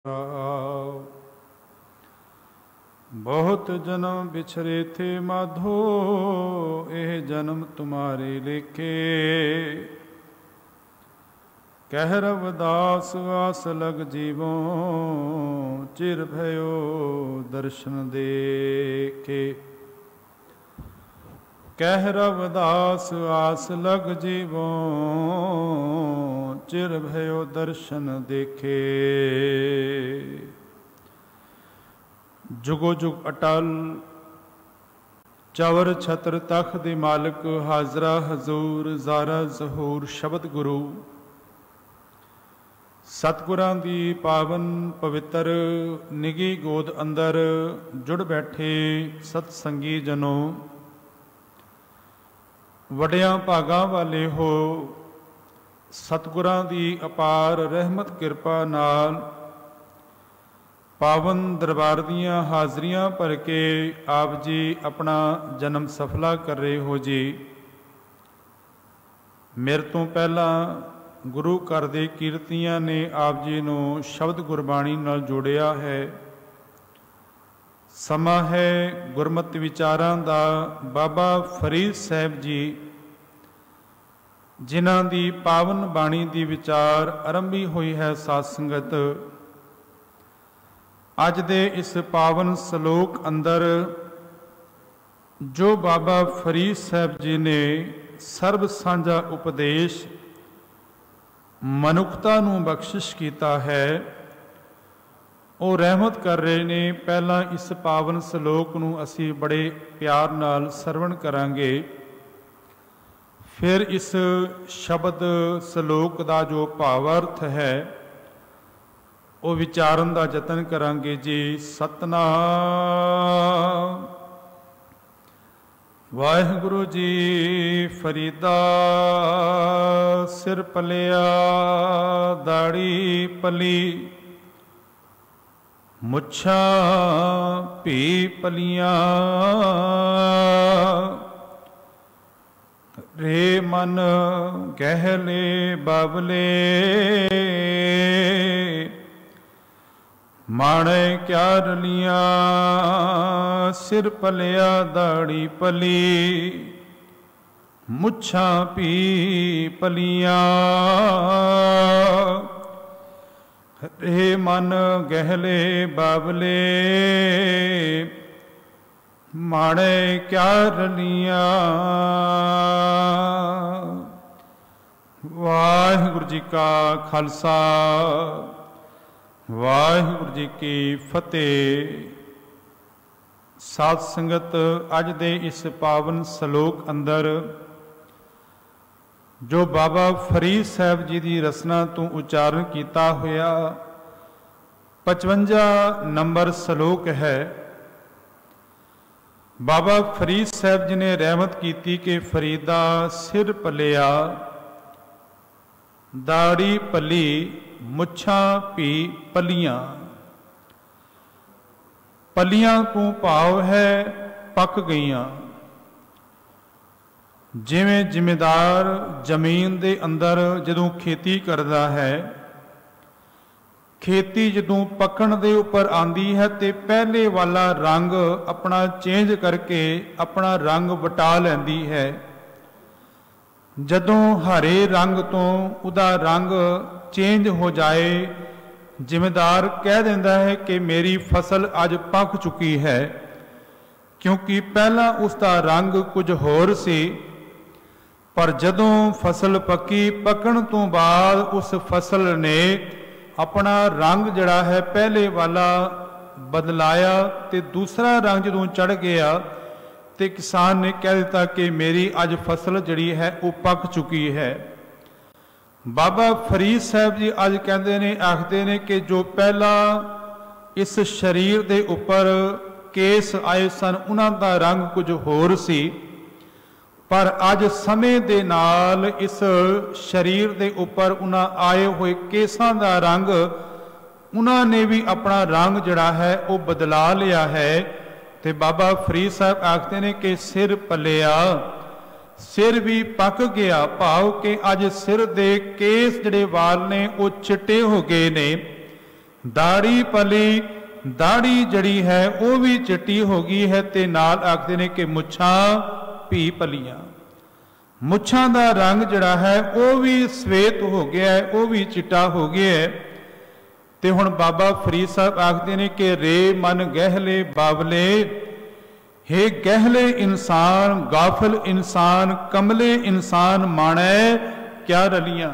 बहुत जन्म बिछरे थे माधो, एह जन्म तुम्हारे लेखे। कह रविदास आस लग जीवों, चिर भयो दर्शन देखे। कह रविदास आस लग जीवों, चिर भयो दर्शन देखे। जुगो जुग अटल चवर छत्र तख दे मालिक, हाजरा हजूर ज़ारा ज़हूर शब्द गुरु। सतगुरां दी पावन पवित्र निगी गोद अंदर जुड़ बैठे सतसंगी जनों, वड्डियां भागां वाले हो। सतगुरां दी अपार रहमत किरपा नाल पावन दरबार दियां हाज़रियां भर के आप जी अपना जन्म सफला कर रहे हो जी। मेरे तो पहला गुरु घर दे कीर्तियां ने आप जी नूं शब्द गुरबाणी नाल जोड़िया है। समा है गुरमत विचारां दा। बाबा फरीद साहब जी जिन्हां दी पावन बाणी दी विचार आरंभी हुई है साध संगत। अज दे इस पावन सलोक अंदर जो बाबा फरीद साहब जी ने सर्ब सांझा उपदेश मनुखता नूं बख्शिश किया है, वो रहमत कर रहे ने। पहला इस पावन सलोक नूं असी बड़े प्यार नाल सरवण करांगे, फिर इस शब्द सलोक का जो भावार्थ है वो विचारन का यतन करांगे जी। सतनाम वाहिगुरु जी। फरीदा सिर पलिया दाड़ी पली, मुच्छा भी पलियां। रे मन गहले बाबले, माणे क्या रलियां। सिर पलिया दाड़ी पली, मुच्छा भी पलियां। रे मन गहले बाबले, माणे क्या रलियां। वाहिगुरु जी का खालसा, वाहिगुरु जी की फतेह। साध संगत अज दे इस पावन सलोक अंदर जो बाबा फरीद साहब जी की रसना तो उच्चारण किया होया 55 नंबर सलोक है। बाबा फरीद साहब जी ने रहमत की कि फरीदा सिर पलिया दाड़ी पली, मुच्छा भी पलियां। पलियां तो भाव है पक गईयां। जिवें जिम्मेदार जमीन दे अंदर जदों खेती करता है, खेती जदों पकण दे उपर आंदी है तो पहले वाला रंग अपना चेंज करके अपना रंग वटा लैंदी है। जदों हरे रंग तो उदा रंग चेंज हो जाए, जिम्मेदार कह देंदा है कि मेरी फसल अज पक चुकी है, क्योंकि पहला उसका रंग कुछ होर सी। पर जदों फसल पकी, पकण तो बाद उस फसल ने अपना रंग जड़ा है पहले वाला बदलाया ते दूसरा रंग जदों चढ़ गया तो किसान ने कह दिता कि मेरी अज फसल जड़ी है वो पक चुकी है। बाबा फरीद साहब जी अज कहते ने, आखते ने कि जो पहला इस शरीर के उपर केस आए सन उन्हां दा रंग कुछ होर सी, पर अज समय दे नाल इस शरीर के उपर उन्हां आए हुए केसां दा रंग उन्होंने भी अपना रंग जड़ा है वो बदला लिया है। तो बाबा फरीद साहब आखते ने कि सिर पलिया, सिर भी पक गया, भाव के अज सिर दे केस जड़े वाल ने वो चिट्टे हो गए ने। दाढ़ी पली, दाढ़ी जड़ी है वो भी चिट्टी हो गई है, ते नाल आखदे ने कि मुछां भी पलियां। मुछां दा रंग जड़ा है वो भी सवेत हो गया है, वो भी चिट्टा हो गया है। ते हुण बाबा फरीद साहब आखदे ने कि रे मन गहले बावले, हे गहले इंसान, गाफल इंसान, कमले इंसान माणे क्या रलियां।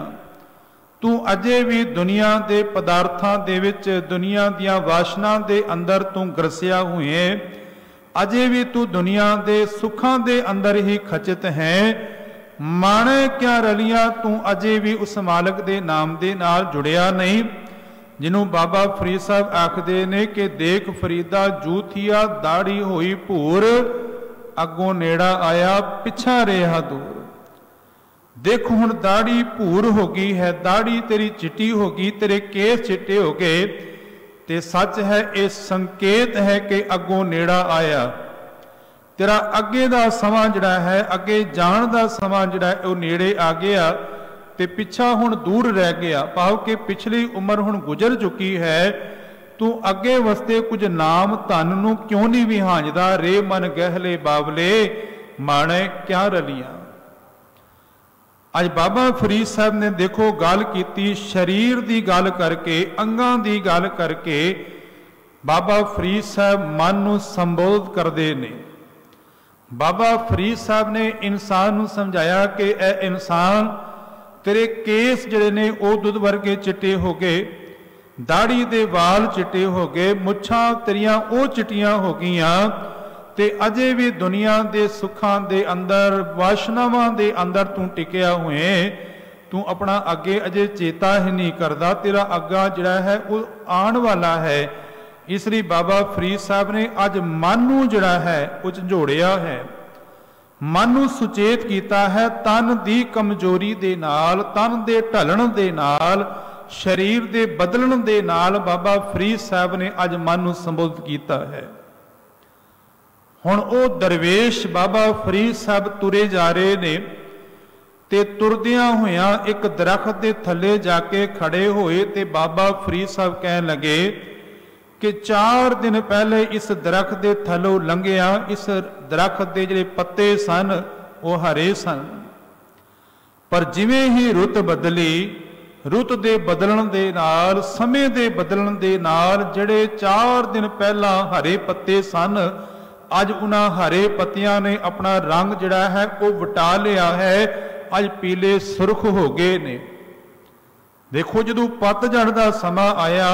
तू अजे भी दुनिया के पदार्थां दे विच, दुनिया दियां वासना दे अंदर तू ग्रसिया हुए, अजे भी तू दुनिया के सुखां दे अंदर ही खचित है। माणे क्या रलियां, तू अजे भी उस मालक दे नाम दे नाल जुड़िया नहीं, जिन्हों बाबा फरीद साहब आखदे ने कि देख फरीदा जूथिया दाढ़ी होई भूर, अगों नेड़ा आया पिछा रेहा दूर। देखो हुण दाढ़ी भूर हो गई है, दाढ़ी तेरी चिट्टी हो गई, तेरे केस चिट्टे हो गए, ते सच है ये संकेत है कि अगों नेड़ा आया। तेरा अगे दा समा जिहड़ा है, अगे जाण दा समा जिहड़ा है, वो नेड़े आ गया, ते पिछा हुण दूर रह गया। भाव कि पिछली उम्र हुण गुजर चुकी है, तू अगे वस्ते कुछ नाम धन नूं क्यों नहीं विहांजदा। रे मन गहले बावले, माणे क्या रलियां। अज बाबा फरीद साहब ने देखो गल कीती शरीर की गल करके, अंगां की गल करके। बाबा फरीद साहब मन नूं संबोध करते ने। बाबा फरीद साहब ने इंसान नूं समझाया कि ए इंसान, तेरे केस जिहड़े ने वो दुध वर्गे चिट्टे हो गए, दाढ़ी दे वाल चिट्टे हो गए, मुछां तेरियां वो चिट्टियां हो गईयां, ते अजे भी दुनिया दे सुखां दे अंदर, वासनावां दे अंदर तू टिकिया हुए। तू अपना अगे अजे चेता ही नहीं करदा, तेरा अग्गा जिहड़ा है वो आने वाला है। इसलिए बाबा फरीद साहब ने अज मन नूं जिहड़ा है वो झंझोड़िया है, मन नूं सुचेत किया है। तन की कमजोरी दे नाल, तन दे ढलण दे नाल, शरीर दे बदलण दे नाल बाबा फरीद साहब ने अज मन नूं संबोधित किया है। हुण वो दरवेश बाबा फरीद साहब तुरे जा रहे ने, ते तुरदियां होइयां एक दरख्त दे थल्ले जाके खड़े होए, ते बाबा फरीद साहब कहन लगे कि 4 दिन पहले इस दरख्त के थलों लंघिया, इस दरख्त के जिहड़े पत्ते सन वो हरे सन, पर जिवें ही रुत बदली, रुत दे बदलण दे नाल, समय दे बदलण दे नाल जिहड़े 4 दिन पहला हरे पत्ते सन, अज उन्हां हरे पत्तियां ने अपना रंग जिहड़ा है वो वटा लिया है, अज पीले सुरख हो गए ने। देखो जदों पतझड़ दा समा आया,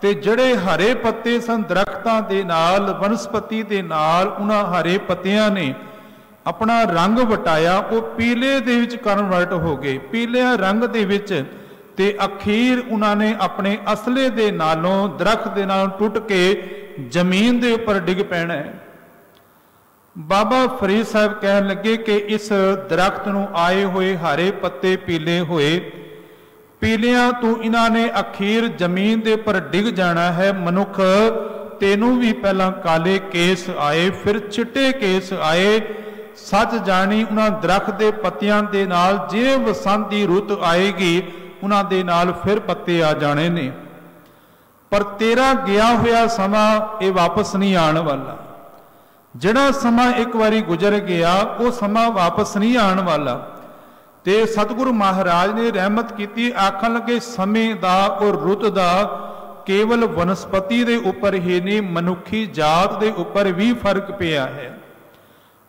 ते जड़े हरे पत्ते सन दरख्तां दे नाल, वनस्पति दे नाल, उन्हां हरे पत्तियां ने अपना रंग वटाया, वो पीले दे विच कन्वर्ट हो गए, पीले रंग दे विच। ते अखीर उन्होंने अपने असले दे नालों, दरख्त दे नालों टुट के जमीन दे उपर डिग पैना है। बाबा फरीद साहब कहन लगे कि इस दरख्त नूं आए हुए हरे पत्ते पीले होए, पीलियां तू इन्हां ने अखीर जमीन दे पर डिग जाना है। मनुख तेनू भी पहला काले केस आए, फिर चिट्टे केस आए। सच जानी उन्हां दरख्त दे पत्तियां दे नाल जे वसंत दी रुत आएगी, उन्हां दे नाल फिर पत्ते आ जाने ने। पर तेरा गया होया समा ये वापस नहीं आने वाला। जिहड़ा समा एक बारी गुजर गया वो समा वापस नहीं आने वाला। ते सतगुरु महाराज ने रहमत की, आखन लगे समय दा और रुत दा केवल वनस्पति दे उपर ही नहीं, मनुखी जात दे उपर भी फर्क पिया है।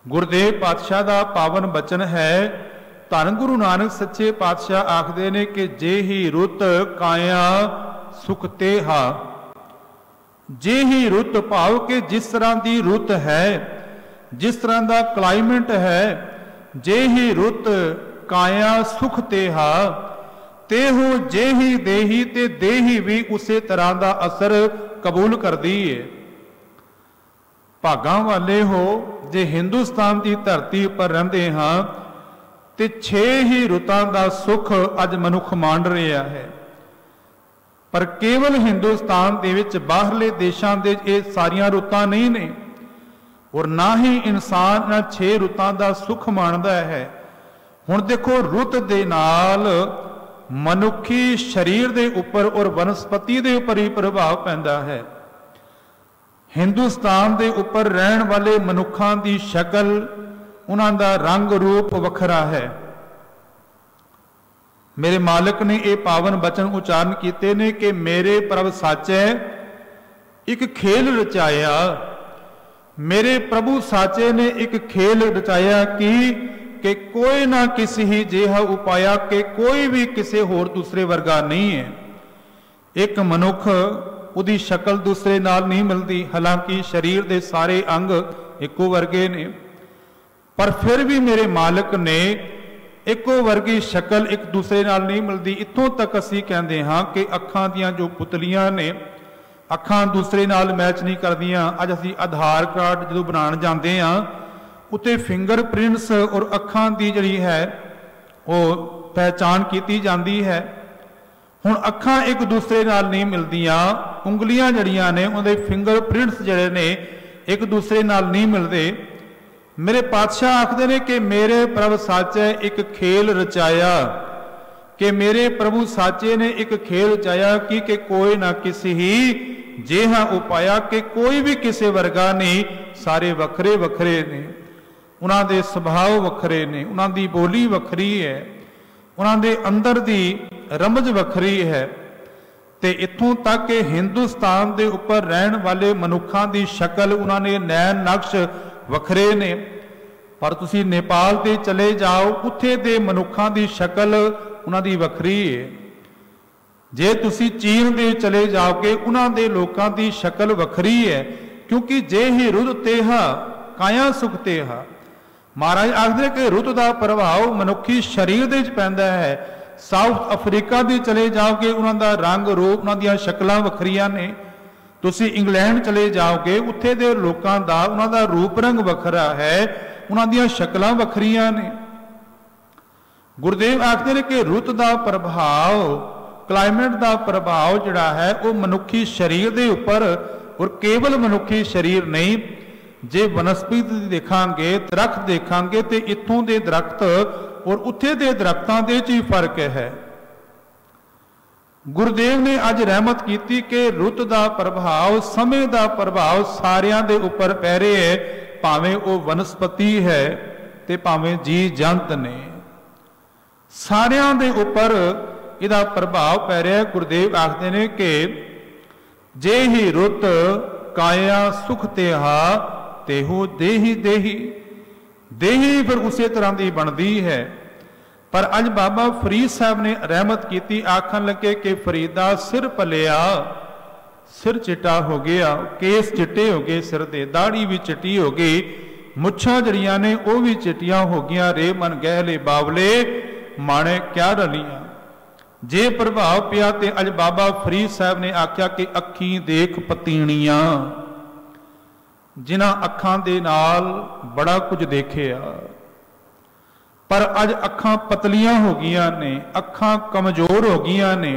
गुरुदेव पातशाह दा पावन बचन है, धन गुरु नानक सच्चे पातशाह आखदे ने कि जे ही रुत काया सुख ते हा। जे ही रुत भाव के जिस तरह की रुत है, जिस तरह का क्लाइमेट है, जे ही रुत काया सुख ते हा, ते हो जे ही देही ते देही भी उसे तरह का असर कबूल कर दी है। भागां वाले हो जे हिंदुस्तान की धरती पर रहंदे हां ते 6 ही रुतां का सुख अज मनुख माण रहा है। पर केवल हिंदुस्तान दे विच बाहरले देशां दे ये सारियां रुतां नहीं ने, और ना ही इंसान इन्हां 6 रुतां का सुख माणदा है। हुण देखो रुत दे नाल मनुखी शरीर के उपर और वनस्पति के उपर ही प्रभाव पैंदा है। हिंदुस्तान के उपर रहन वाले मनुखों की शक्ल, उन्हां दा रंग रूप वखरा है। मेरे मालिक ने ये पावन वचन उच्चारण किए ने कि मेरे प्रभु साचे एक खेल रचाया। मेरे प्रभु साचे ने एक खेल रचाया कि कोई ना किसी ही जिहा उपाया कि कोई भी किसी होर दूसरे वर्गा नहीं है। एक मनुख उदी शक्ल दूसरे नाल नहीं मिलती, हालांकि शरीर के सारे अंग एको वर्गे ने, पर फिर भी मेरे मालिक ने एको वर्गी शक्ल एक दूसरे नाल नहीं मिलती। इत्थों तक असी कहते हाँ कि अखां दियां जो पुतलियां ने, अखां दूसरे नाल मैच नहीं करदियां। अज असी आधार कार्ड जो बनाने जाते हैं उत्ते फिंगर प्रिंट्स और अखां की जिहड़ी है वो पहचान की जाती है। हुण अखां एक दूसरे नाल नहीं मिलदियां, उंगलियां जड़ियां ने उहदे फिंगर प्रिंट्स जिहड़े ने एक दूसरे नाल नहीं मिलते। मेरे पातशाह आखदे ने कि मेरे प्रभु साचे एक खेल रचाया, कि मेरे प्रभु साचे ने एक खेल रचाया कि कोई ना किसी ही जिहा उपाया कि कोई भी किसी वर्गा नहीं, सारे वखरे वखरे ने, उन्हां दे सुभाव वखरे ने, उन्हां दी बोली वखरी है, उन्हां दे अंदर दी रमज वखरी है। ते इत्थों तक कि हिंदुस्तान के उपर रहन वाले मनुखों की शक्ल, उन्होंने नैन नक्श वखरे ने। पर तुसी नेपाल ते चले जाओ, उत्थे दे मनुखों की शक्ल उन्हां दी वखरी है। जे तुसी चीन दे चले जाओगे, उन्हां दे लोकां दी शक्ल वखरी है, क्योंकि जे ही रुत तेहा काया सुख तेहा। महाराज आखदे कि रुत का प्रभाव मनुखी शरीर दे विच पैंदा है। साउथ अफ्रीका दे चले जाओगे, उन्हां दा रंग रूप, उन्हां दियां शक्लां वखरियां ने। तुसी इंग्लैंड चले जाओगे, उत्थे दे लोकां दा उन्हां दा रूप रंग वखरा है, उन्हां दियां शक्लां वखरियां ने। गुरुदेव आखदे ने कि रुत का प्रभाव, क्लाइमेट का प्रभाव जिहड़ा है वो मनुखी शरीर के उपर, और केवल मनुखी शरीर नहीं, जे वनस्पति देखांगे, दरख्त देखांगे तो इत्थों के दरख्त और उत्थे दे दरख्तां दे च ही फर्क है। गुरुदेव ने अज रहमत की कि रुत का प्रभाव, समय का प्रभाव सारियां दे उपर पै रहा है, भावें वो वनस्पति है ते भावें जी जंत ने, सारियां दे उपर इहदा प्रभाव पै रहा है। गुरुदेव आखदे ने कि जे ही रुत काया सुख तेहा तेहो देही देही, देही फिर उस तरह की बनती है। पर अज बाबा फरीद साहब ने रहमत की, आखन लगे कि फरीदा सिर पलिया, सिर चिट्टा हो गया, केस चिट्टे हो गए सिर दे, दाढ़ी भी चिट्टी हो गई, मुछां जड़ियां ने वो भी चिट्टियां हो गई, रे मन गहले बावले माणे क्या रलियां। जे प्रभाव पिया ते अज बाबा फरीद साहब ने आख्या कि अखी देख पतीणियां, जिन्हां अखां दे नाल बड़ा कुछ देखिया, पर अज अखां पतलियां हो गईयां ने, अखां कमजोर हो गईयां ने।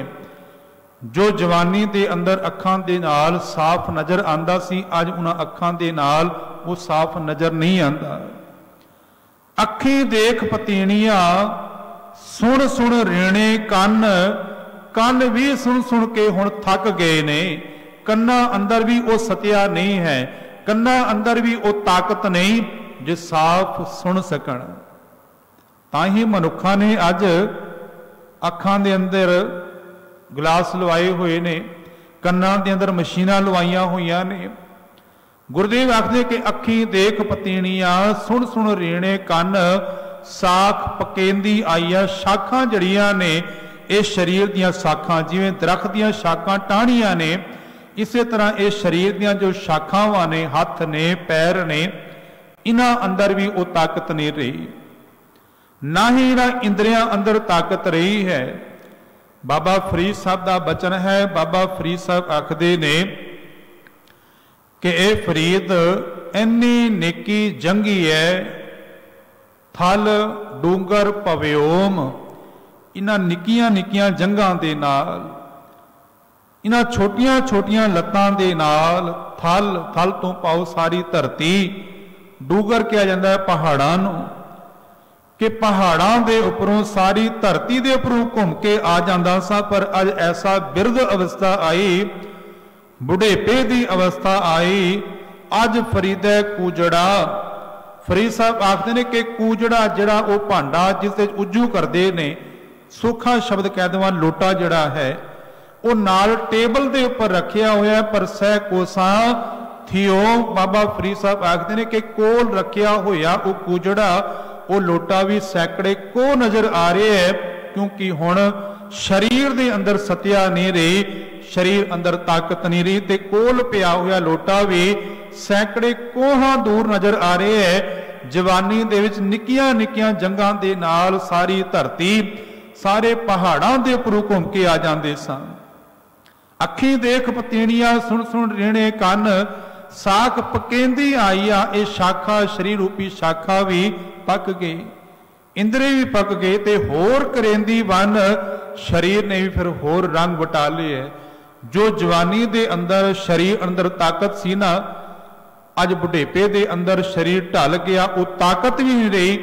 जो जवानी दे अंदर अखां दे नाल साफ नज़र आंदा सी, अज उन्हां अखां दे नाल वो साफ नज़र नहीं आंदा। अखी देख पतीणियां, सुन सुन रेणे कन, कन भी सुन सुन के हुण थक गए ने। कन्ना अंदर भी वो सतिया नहीं है, कन्ना अंदर भी वो ताकत नहीं जो साफ सुन सकन। ताही मनुखा ने अज अखां दे अंदर गिलास लवाए हुए ने, कन्ना दे अंदर मशीनां लवाइया हुई ने। गुरुदेव आखदे कि अखी देख पतीणियां, सुन सुन रेणे कन, साख पकेंदी आईया। शाखां जड़ियां ने ये शरीर दियां शाखां, जिवें दरख्त दियां शाखां टाहणियां ने, इस तरह ये शरीर दियां जो शाखावां ने, हथ ने, पैर ने, इन्हां अंदर भी वो ताकत नहीं रही, ना ही इन्हां इंद्रियां अंदर ताकत रही है। बाबा फरीद साहब का बचन है। बाबा फरीद साहब आखदे ने कि ए फरीद इन्नी नेकी जंगी है, थल डूंगर पव्योम, इन्हां निक्कियां निक्कियां जंगां दे नाल, इन्हां छोटियां छोटियां लत्तां दे नाल, थल थल तो पाओ सारी धरती, डूगर किया जाता है पहाड़ां नूं, कि पहाड़ां दे उपरों सारी धरती दे उपरों घूम के आ जांदा सा, पर अज ऐसा बिरध अवस्था आई, बुढ़ेपे दी अवस्था आई। अज फरीदै कूजड़ा। फरीद साहब आखते ने कि कूजड़ा जिहड़ा वो भांडा जिस ते उजू करते ने, सौखा शब्द कह देवां लोटा जिहड़ा है, वो नाल टेबल दे उपर रखिया होया, पर सै कोसा थियो। बाबा फरीद साहब आखते ने कि कोल रखिया होया वो कूजड़ा, वो लोटा भी सैकड़े को नजर आ रहे है, क्योंकि हुण शरीर दे अंदर सत्या नहीं रही, शरीर अंदर ताकत नहीं रही, ते कोल पिया होया लोटा भी सैकड़े कोहां दूर नजर आ रहे है। जवानी दे विच निक्कियां निक्कियां जंगां दे नाल सारी धरती, सारे पहाड़ां दे उपरों घूम के आ जांदे सन। अखी देख पतीणियां, सुन सुन रेणे कन, साख पकेंदी आई आ, ये शाखा शरीर रूपी शाखा भी पक गई, इंद्रे भी पक गए, ते होर करेंदी वन, शरीर ने भी फिर होर रंग वटा लिए। जो जवानी दे अंदर शरीर अंदर ताकत सी ना, अज बुढ़ेपे दे अंदर शरीर ढल गया, वो ताकत भी नहीं रही,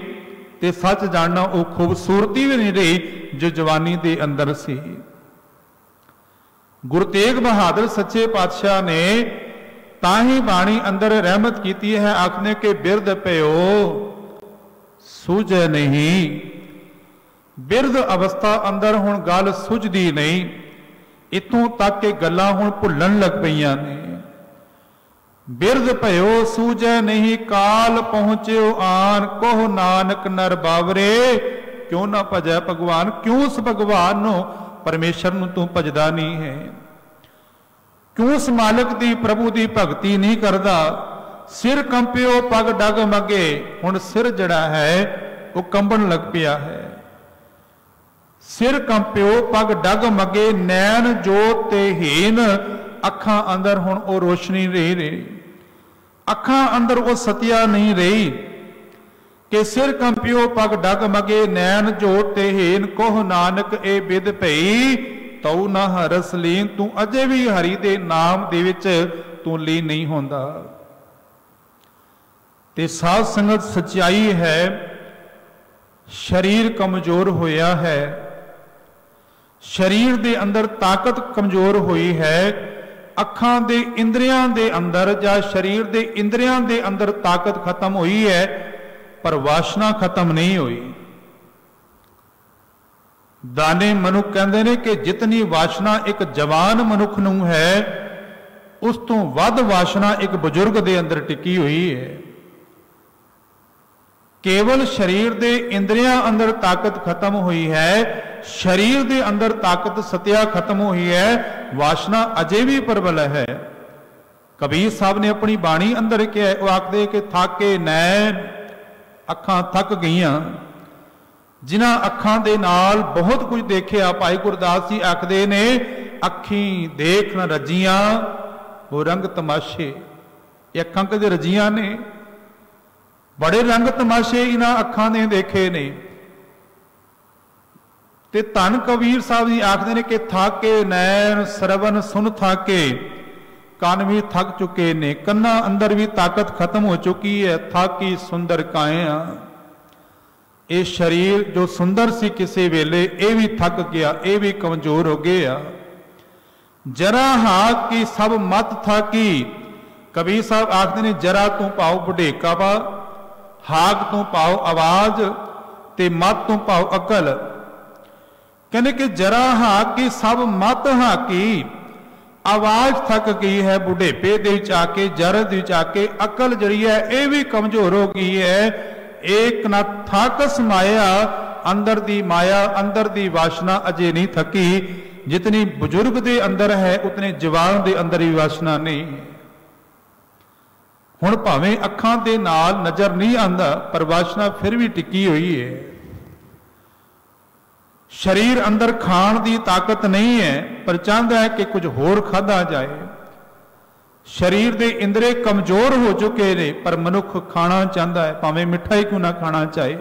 ते सच जानना वो खूबसूरती भी नहीं रही जो जवानी दे अंदर सी। गुरु तेग बहादुर सच्चे पातशाह ने ताही बाणी अंदर रहमत की है, आखने के बिरद पयो सूझे नहीं। बिरद अवस्था अंदर हुण गल सुझदी नहीं, इतों तक के गल्लां हुण भुल्लण लग पईयां ने। बिरद भयो सूझे नहीं, काल पहुंच्यो आन, कोह नानक नर बावरे, क्यों ना भजै भगवान। क्यों उस भगवान नो परमेश्वर नूं तू भजदा नहीं है, क्यों उस मालिक दी प्रभु दी भगती नहीं करदा। सिर कंपियो पग डग मगे, हुण सिर जड़ा है वो कंबण लग पिया है। सिर कंपियो पग डग मगे, नैन जोत ते हीन, अखां अंदर हुण वो रोशनी नहीं रही, अखां अंदर वो सतिया नहीं रही। कि सिर कंपियो पग डग मगे, नैन जोत ते हीन, कोह नानक ए बिद भई, तऊ ना हरस लीन। तू अजे भी हरि दे नाम दे विच तू लीन नहीं होंदा। ते साध संगत सच्चाई है, शरीर कमजोर होया है, शरीर दे अंदर ताकत कमजोर हुई है। अखां दे इंद्रियां दे अंदर या शरीर दे इंद्रियां दे अंदर ताकत खत्म हुई है, पर वासना खत्म नहीं हुई। दाने मनुख कहते हैं कि जितनी वासना एक जवान मनुख नूं है, उस तो वध वासना एक बुजुर्ग दे अंदर टिकी हुई है। केवल शरीर दे इंद्रियां अंदर ताकत खत्म हुई है, शरीर दे अंदर ताकत सत्या खत्म हुई है, वासना अजे भी प्रबल है। कबीर साहब ने अपनी बाणी अंदर क्या वो आखदे कि थाके नैन, अखां थक गईयां। जिन्हां अखां दे नाल बहुत कुछ देखिया, भाई गुरदास जी आखदे ने, अखी देख न रजियां वो रंग तमाशे। ये अखां कदे रजियां ने, बड़े रंग तमाशे इन्हां अखां ने देखे ने। ते धन कबीर साहब जी आखते ने कि थाके नैन सरवन सुन थाके, कान भी थक चुके ने, कन्ना अंदर भी ताकत खत्म हो चुकी है। थाकी सुंदर काया, ये शरीर जो सुंदर सी किसी वेले ये भी थक गया, ये भी कमजोर हो गया। जरा हाक की सब मत थाकी। कबीर साहब आखते ने जरा तू पाओ बुढ़ेका वा, हाक तू पाओ आवाज, ते मत तू पाओ अकल। कहने कि जरा हाक की सब मत हाकी, आवाज थक गई है बुढ़ेपे दे विच आके, जरद दे विच आके, अकल जड़ी है ये भी कमजोर हो गई है। एक न थाकस माया, अंदर दी माया, अंदर दी वासना अजे नहीं थकी। जितनी बुजुर्ग दे अंदर है उतने जवान दे अंदर ही वासना नहीं। हुण भावें अखां दे नाल नजर नहीं आंदा, पर वासना फिर भी टिकी हुई है। शरीर अंदर खाण दी ताकत नहीं है, पर चाहता है कि कुछ होर खाधा जाए। शरीर दे इंद्रे कमजोर हो चुके ने, पर मनुख खाना चाहता है, भावें मिठा ही क्यों ना खाना चाहे।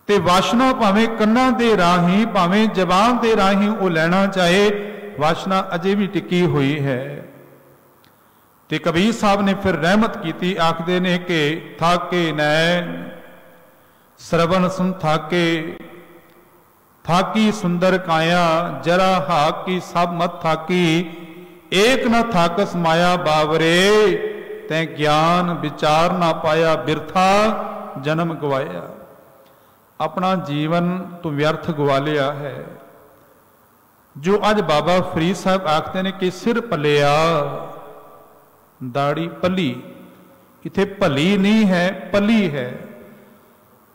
ते वासना भावें कन्ना दे राही, भावें जबान दे राही वो लेना चाहे, वासना अजे भी टिकी हुई है। ते कबीर साहब ने फिर रहमत की, आखदे ने कि थाके नैन श्रवण सुन थाके, थाकी सुंदर काया, जरा हाक की सब मत थाकी, एक न थाकस माया बावरे, तै ज्ञान विचार ना पाया, बिरथा जन्म गवाया। अपना जीवन तू व्यर्थ गवा लिया है। जो अज बाबा फरीद साहब आखते ने कि सिर पलिया, दाड़ी पली, इथे भली नहीं है पली है,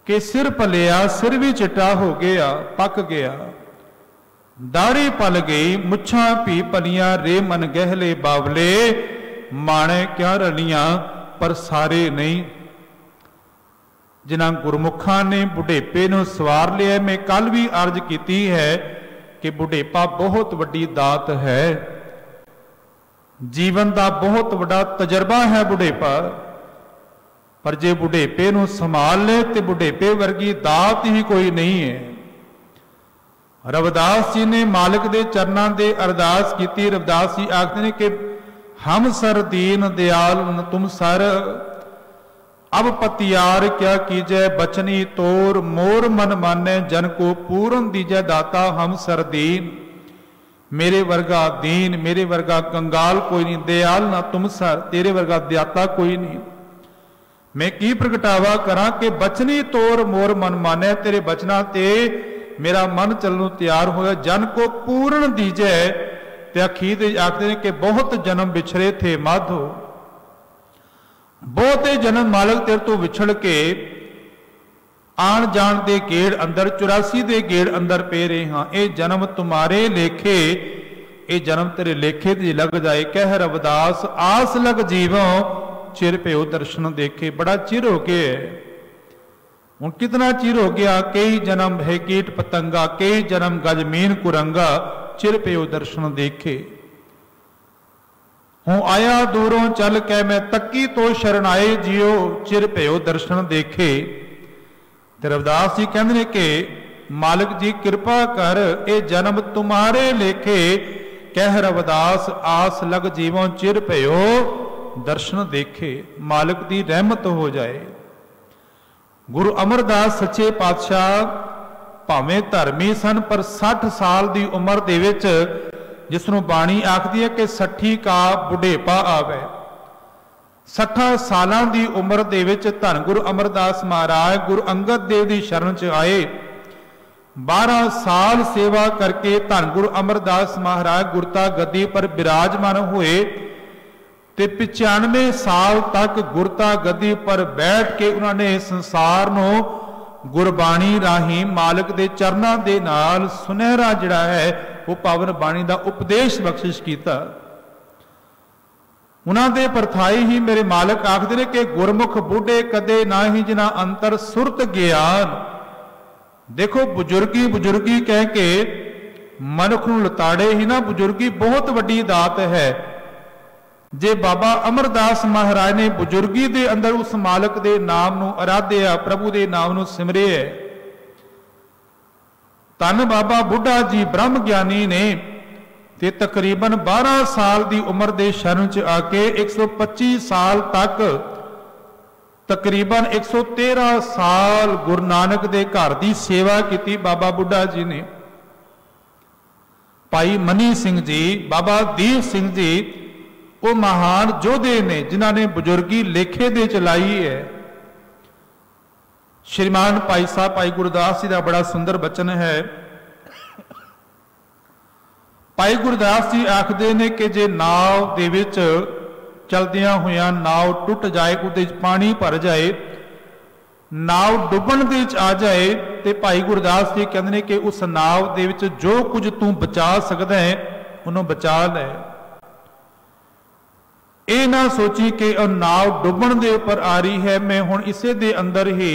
कि सिर पलिया, सिर भी चिट्टा हो गया, पक गया, दाड़ी पल गई, मुछां भी पलियां, रे मन गहले बावले, माणे क्या रलियां पर सारे नहीं। जिन्हां गुरमुखां ने बुढ़ेपे नूं सवार लिया। मैं कल भी अर्ज की है कि बुढ़ेपा बहुत वड्डी दात है, जीवन का बहुत बड़ा तजर्बा है बुढ़ेपा। पर जे बुढ़ेपे नूं संभाल ले तो बुढ़ेपे वर्गी दात ही कोई नहीं है। रविदास जी ने मालिक दे चरनां दे अरदास की। रविदास जी आखते ने कि हम सर दीन दयाल तुम सर, अब पतियार क्या कीजै, बचनी तोर, मोर मन माने, जन को पूरन दीजै दाता, हम सर दीन। मेरे वर्गा दीन, मेरे वर्गा कंगाल कोई नहीं, दयाल ना तुम सर, तेरे वर्गा दयाता कोई नहीं। मैं की प्रगटावा करा कि बचनी तोर मोर मन माने, तेरे बचना ते मेरा मन चलनों तैयार होया, जन को पूर्ण दीजै। ते अखीर आखते हैं कि बहुत जन्म बिछड़े थे माधो, बहुते जन्म मालक तेरे तो विछड़ के आन जान दे गेड़ अंदर, 84 दे गेड़ अंदर पे रहे हाँ। ये जन्म तुम्हारे लेखे, ये जन्म तेरे लेखे दी लग जाए। कह रविदास आस लग जीवों, चिर प्यो दर्शन देखे। बड़ा चिर हो गया हूँ, कितना चिर हो गया, कई जन्म है कीट पतंगा, कई जन्म गजमीन कुरंगा, चिर प्यो दर्शन देखे। हूँ आया दूरों चल के मैं, तकी तो शरणाए जियो, चिर प्यो दर्शन देखे। ते रविदास जी कहते हैं कि मालिक जी कृपा कर, ये जन्म तुम्हारे लेखे। कह रविदास आस लग जीवों, चिर प्यो दर्शन देखे। मालिक की रहमत हो जाए। गुरु अमरदास सच्चे पातशाह भावें धर्मी सन, पर 60 साल की उम्र दे विच जिसनों बाणी आखदी है कि 60 का बुढ़ेपा आवे। 60 सालां दी उम्र दे विच धन गुरु अमरदास महाराज गुरु अंगद देव की शरण च आए। 12 साल सेवा करके धन गुरु अमरदास महाराज गुरता गद्दी पर विराजमान हुए ते 95 साल तक गुरता गद्दी पर बैठ के उन्होंने संसार नूं गुरबाणी राही मालिक दे चरनां दे नाल सुनहरा जिहड़ा है वो पावन बाणी का उपदेश बख्शिश किया। उन्होंने परथाई ही मेरे मालिक आखते ने कि गुरमुख बूढ़े कदे ना ही जिन्हां अंतर सुरत ज्ञान। देखो बुजुर्गी बुजुर्गी कह के मनुख नूं लताड़े ही ना, बुजुर्गी बहुत वड्डी दात है। जे बाबा अमरदास महाराज ने बुजुर्गी दे अंदर उस मालिक दे नाम नूं आराध्या, प्रभु दे नाम नूं सिमरे है। धन बाबा बुढ़ा जी ब्रह्म ज्ञानी ने ते तकरीबन 12 साल की उम्र के शरण च आके 125 साल तक तकरीबन 113 साल गुरु नानक दे घर की सेवा की बाबा बुढ़ा जी ने। भाई मनी सिंह जी, बाबा दीप सिंह जी वो महान योधे ने जिन्होंने बुजुर्गी लेखे दे चलाई है। श्रीमान भाई साहब भाई गुरदास जी का बड़ा सुंदर बचन है। भाई गुरदास जी आखते ने कि जे नाव दे विच चलदियां होइयां नाव टुट जाए, उहदे च पानी भर जाए, नाव डुबण दे च आ जाए, तो भाई गुरदास जी कहते हैं कि उस नाव दे विच जो कुछ तू बचा सकदा है उन्होंने बचा लै। ये ना सोची कि नाव डुबण दे उपर आ रही है, मैं हुण इसे दे अंदर ही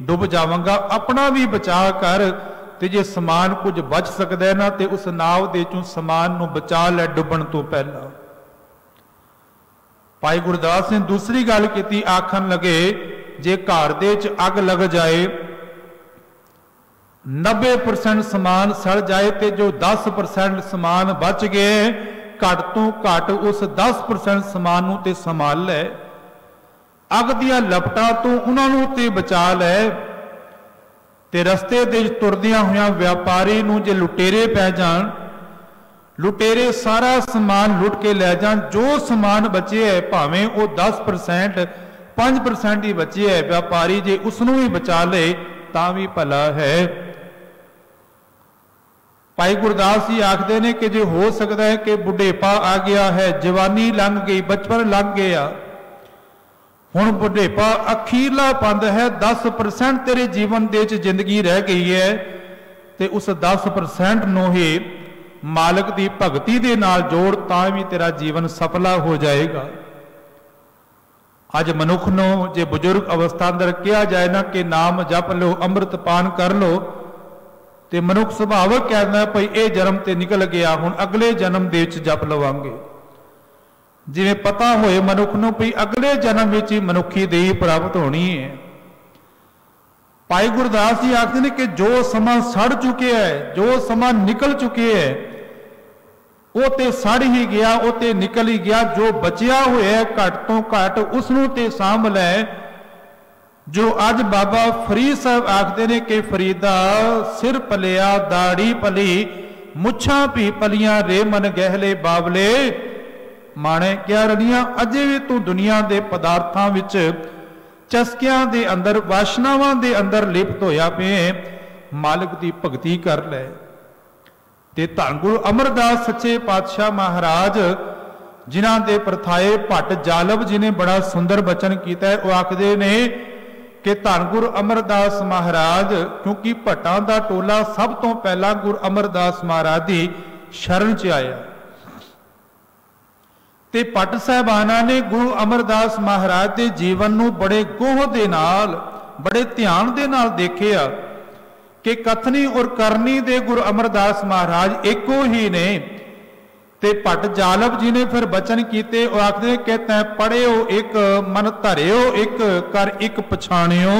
डुब जावांगा। अपना भी बचा कर, ते जे समान कुछ बच सकता है ना, तो उस नाव दे चों समान नूं बचा लै डुबण तो पहला। भाई गुरदास ने दूसरी गल की, आखन लगे जे घर दे च अग लग जाए, 90% समान सड़ जाए, तो जो 10% समान बच गए घट तो घट उस 10% समान नूं ते संभाल लै। अग दियां लपटां तो उन्होंने ते बचा लै। ते रस्ते दे तुरदियां होइयां व्यापारी नूं जे लुटेरे पै जाण, लुटेरे सारा समान लुट के लै जाण, जो समान बचे है भावें वो 10% 5% ही बचे है, व्यापारी जे उसनूं ही बचा ले तां भी भला है। भाई गुरदास जी आखते ने कि जे हो सकता है कि बुढ़ेपा आ गया है, जवानी लंघ गई, बचपन लंघ गया, हुण बुढ़ेपा अखीरला पंद है, 10% तेरे जीवन दे च जिंदगी रह गई है, ते उस 10% नूं ही मालिक दी भगती दे नाल जोड़, तां भी तेरा जीवन सफला हो जाएगा। अज मनुख नूं जे बुजुर्ग अवस्था अंदर कहा जाए ना कि नाम जप लो, अमृत पान कर लो, ते मनुख सुभावक कहना भाई ये जन्म ते निकल गया, हुण अगले जन्म दे विच जप लवांगे। जिवें पता होए मनुख नूं भी अगले जन्म विच ही मनुखी देही प्राप्त होनी है। भाई गुरदास जी आखते हैं कि जो समा सड़ चुके है, जो समा निकल चुके है, वो ते सड़ ही गया, वो ते निकल ही गया, जो बचिया होया घट तो घट उसनूं ते सांभ लै। जो अज बाबा फरीद साहब आखते ने कि फरीदा सिर पलिया दाड़ी पली, मुछां भी पलियां रे मन गहले बावले, माणे क्या रड़ियां, अजे भी तू दुनिया के पदार्थां विच चस्कियां दे अंदर वासनावां दे अंदर लिप्त होया पे, मालिक दी भगती कर लै। ते धन गुरु अमरदास सच्चे पातशाह महाराज जिन्हां दे परथाए भट्ट जालब जी ने बड़ा सुंदर बचन किया है। वो आखदे ने कि धन गुरु अमरदास महाराज, क्योंकि भट्टां दा टोला सब तो पहला गुरु अमरदास महाराज की शरण च आया, ते भट्ट साहबाना ने गुरु अमरदास महाराज के जीवन नूं बड़े गोह दे नाल, बड़े ध्यान दे नाल देखिया कि कथनी और करनी दे गुरु अमरदास महाराज एको ही ने। ते भट्ट जालब जी ने फिर बचन किए, आखते कि तैं पढ़ियो एक मन धरियो एक कर एक पछाणियो।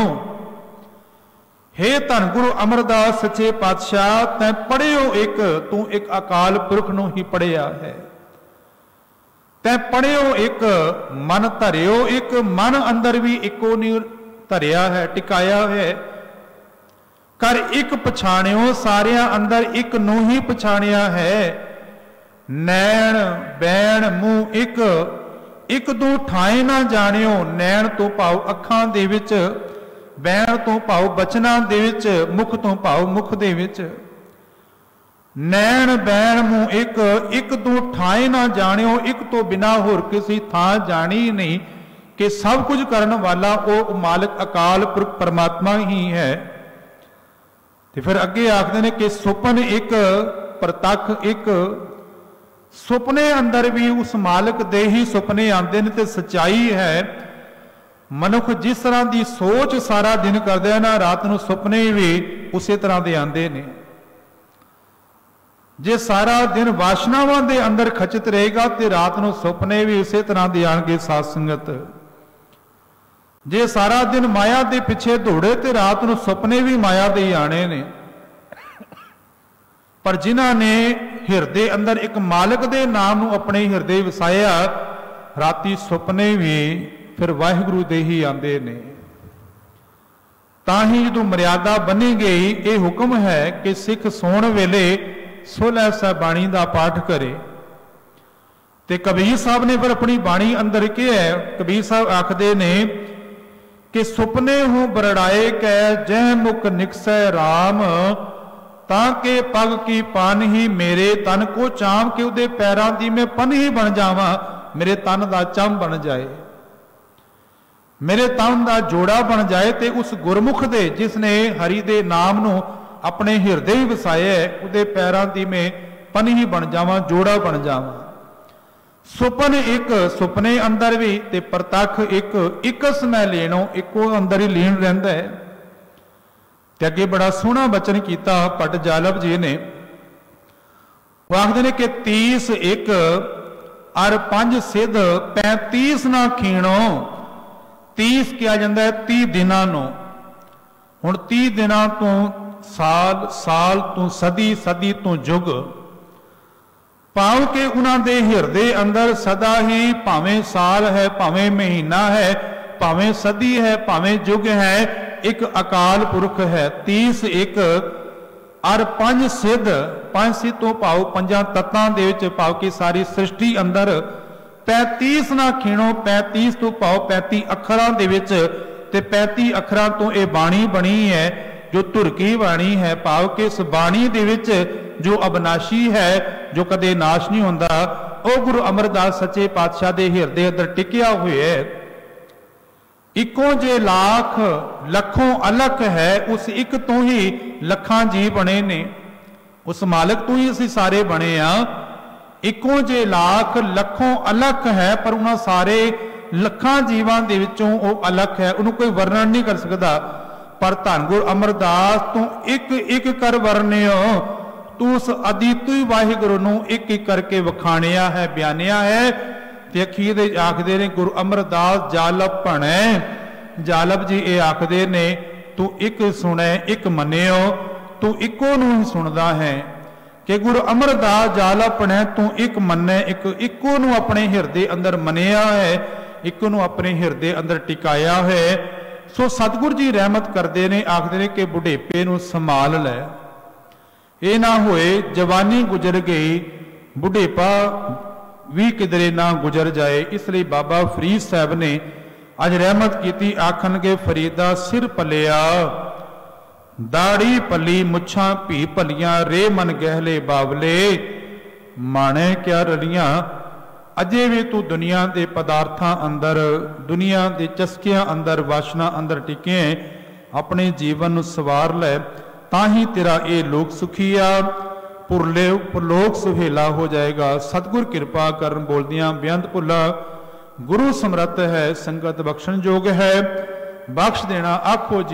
हे धन गुरु अमरदास सच्चे पातशाह, तैं पढ़ियो एक, तू एक अकाल पुरख नूं ही पढ़िया है। तैं पढ़ियो एक मन धरियो एक, मन अंदर भी इको नहीं धरिया है, टिकाया है। कर एक पछाणियो, सारिया अंदर एक नूं ही पछाणिया है। नैण बैण मुंह एक, एक दो ठाए ना जानियो। नैण तो भाव अखां दे विच, बैण तो भाव बचनां दे विच, मुख तो भाव मुख दे विच। नैण बैण मुंह एक, एक दो ठाए ना जानियो। एक तो बिना होर किसी थां जानी नहीं कि सब कुछ करने वाला वो मालिक अकाल पुरख परमात्मा ही है। तो फिर अगे आखते हैं कि सुपन एक प्रतख एक, सुपने अंदर भी उस मालिक दे ही सुपने आते हैं। तो सच्चाई है मनुख जिस तरह की सोच सारा दिन करते हैं ना, रात को सुपने भी उस तरह के आते हैं। जे सारा दिन वासनावां दे अंदर खचित रहेगा तो रात को सुपने भी उस तरह के आएंगे साध संगत। जे सारा दिन माया के पिछे दौड़े तो रात को सुपने भी माया के ही आने ने। पर जिन्हां ने हिरदे अंदर एक मालिक के नाम अपने हिरदे वसाया, राती सुपने भी फिर वाहिगुरु दे ही आते ने। ताही जो मर्यादा बनी गई, ये हुक्म है कि सिख सोण वेले सोलह साहबाणी का पाठ करे। ते कबीर साहब ने फिर अपनी बाणी अंदर क्या है, कबीर साहब आखते ने कि सुपने हो बरड़ाए कै जह मुख निकसै राम, ताके पग की पान ही मेरे तन को चाम, के उदे पैरां दी मैं पन ही बन जावा, मेरे तन का चम बन जाए, मेरे तन का जोड़ा बन जाए। तो उस गुरमुख दे जिसने हरि दे नाम नूं अपने हिरदे ही वसाया, उदे पैरां दी मैं पन ही बन जावा, जोड़ा बन जावा। सुपन एक, सुपने अंदर भी ते प्रतख एक, एक समय लेनो इको अंदर ही लीन रहिंदा है। ते अगे बड़ा सोहना बचन किया भट्ट जालब जी ने। वो आखदे ने कि 30 एक अर 5 सिद्ध 35 ना खीणो। 30 किया जाता है 30 दिनां नूं। हुण 30 दिनां तो साल, साल तो सदी, सदी तो जुग, भाव के उन्होंने दे हिरदे अंदर सदा ही, भावें साल है, भावें महीना है, भावें सदी है, भावें जुग है, एक अकाल पुरख है, 30 एक और 5 सिद्ध। 5 सिद्ध तो भाव 5 तत्तां दे विच भाव कि सारी सृष्टि अंदर 35 ना खीणो, 35 तो भाव 35 अखरां दे विच ते 35 अखरां तो ये बाणी बनी है जो धुरकी बाणी है। भाव कि इस बाणी दे विच जो अविनाशी है, जो कदे नाश नहीं होंदा, वो गुरु अमरदास सच्चे पातशाह दे हिरदे अंदर टिकिया हुआ है। इको जे लाख लखों अलख है, उस एक तो ही लखां जी बने ने, उस मालिक तो ही असीं सारे बने आ। इको जे लाख लखों अलख है, पर उन्हां सारे लखां जीवां दे विचों वो अलख है, उन्होंने कोई वर्णन नहीं कर सकता। पर धन गुरु अमरदास तो एक एक कर वर्णियो, तू उस अद्वितीय वाहिगुरु नूं एक एक करके वखाणिया है, बयानिया है। ते अखीर दे आखदे ने गुरु अमरदास जालप भणे, जालप जी ये आखदे ने तू एक सुने एक मनियो, तू इको नूं ही सुनदा है। कि गुरु अमरदास जालप भणे तू एक मन्ने, एक इको नूं अपने हिरदे अंदर मनिया है, इको नूं अपने हिरदे अंदर टिकाया है। सो सतगुरु जी रहमत करते ने, आखते ने कि बुढ़ेपे नूं संभाल लै, ये ना होए जवानी गुजर गई बुढ़ेपा भी किधरे ना गुजर जाए। इसलिए बाबा फरीद साहब ने अज रहमत की, आखन के फरीदा सिर पलिया दाड़ी पली मुछां भी पलियां, रे मन गहले बावले माने क्या रलियां। अजे भी तू दुनिया के पदार्थां अंदर, दुनिया के चस्कियां अंदर, वासना अंदर टिके, अपने जीवन नूं सवार लै, ताही तेरा ये लोक सुखी आ, पुरलोक सुहेला हो जाएगा। सतगुर कृपा करन बोलदियां बेअंत भुला, गुरु समर्थ है, संगत बख्शण जोग है, बख्श देना आखो जी।